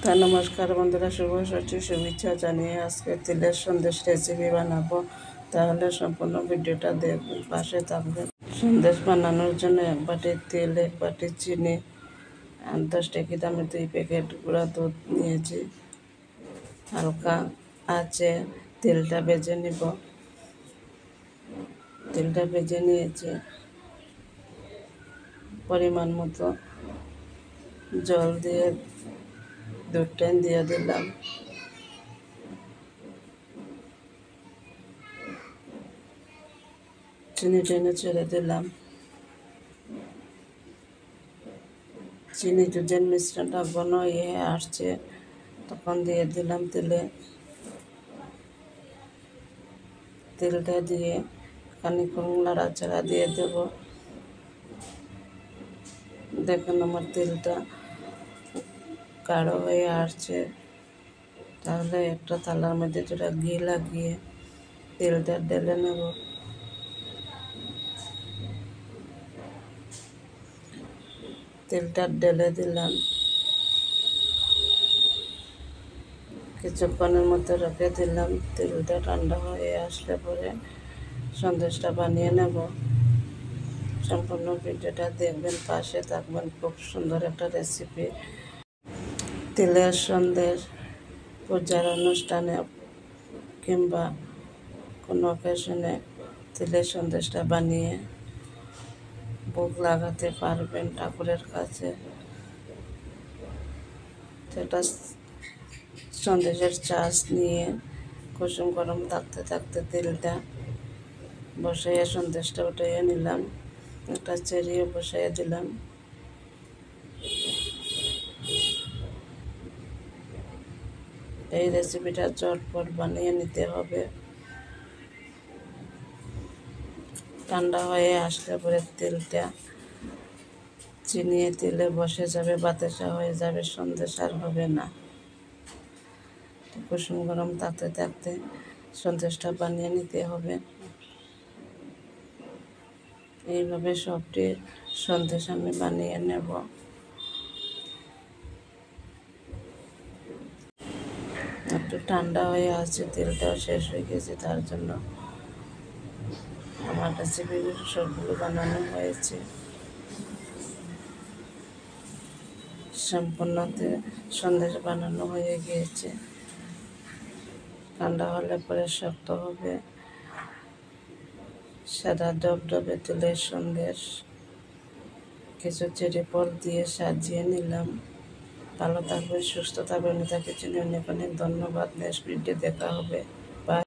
তা নমস্কার বন্ধুরা, শুভ ষষ্ঠী শুভেচ্ছা জানিয়ে আজকে তিলের সন্দেশ রেসিপি বানাবো। তাহলে সম্পূর্ণ ভিডিওটা দেখবেন, পাশে থাকবেন। সন্দেশ বানানোর জন্য 1 বাটি তেল, 1 বাটি চিনি আর 10 টাকা দামের 2 প্যাকেট গুঁড়া দুধ নিয়েছি। হালকা আছে তেলটা ভেজে নিব। তেলটা ভেজে নিয়েছি। পরিমাণ মতো জল দিয়ে দুধটা দিয়ে দিলাম। চিনি টেনে ছেড়ে দিলাম। চিনি দুধের মিশ্রণটা ঘন হয়ে আসছে, তখন দিয়ে দিলাম তেলটা দিয়ে খানিকক্ষণ নাড়াচাড়া দিয়ে দেব। দেখুন আমার তেলটা গাঢ় হয়ে আসছে। তাহলে একটা থালার মধ্যে যেটা ঘি লাগিয়ে তেলটা ঢেলে নেব। তেলটা ঢেলে দিলাম। কিছুক্ষণের মধ্যে রেখে দিলাম। তেলটা ঠান্ডা হয়ে আসলে পরে সন্দেশটা বানিয়ে নেব। সম্পূর্ণ ভিডিওটা দেখবেন, পাশে থাকবেন। খুব সুন্দর একটা রেসিপি। তিলের সন্দেশ পূজার অনুষ্ঠানে কিংবা কোনো অকেশনে তিলের সন্দেশটা বানিয়ে ভোগ লাগাতে পারবেন ঠাকুরের কাছে। সেটা সন্দেশের চাষ নিয়ে কুসুম গরম থাকতে থাকতে তেলটা বসাইয়ে সন্দেশটা উঠাইয়ে নিলাম। একটা চেরিও বসাইয়ে দিলাম। এই রেসিপিটা ঝটপট বানিয়ে নিতে হবে। ঠান্ডা হয়ে আসলে পরে তেলটা চিনিয়ে তেলে বসে যাবে, বাতাসা হয়ে যাবে, সন্দেশ আর হবে না। কুসুম গরম থাকতে থাকতে সন্দেশটা বানিয়ে নিতে হবে। এইভাবে সবটি সন্দেশ আমি বানিয়ে নেব। একটু ঠান্ডা হয়ে আসছে, তেলটাও শেষ হয়ে গেছে, তার জন্য আমার রেসিপিগুলো সবগুলো বানানো হয়েছে। সম্পূর্ণ সন্দেশ বানানো হয়ে গিয়েছে। ঠান্ডা হলে পরে শক্ত হবে। সাদা ডবডবে তিলের সন্দেশ কিছু চেরি ফল দিয়ে সাজিয়ে নিলাম। ভালো থাকবে, সুস্থ থাকবে। নেতাকে চিনি অনেক অনেক ধন্যবাদ। নেক্সট ভিডিও দেখা হবে।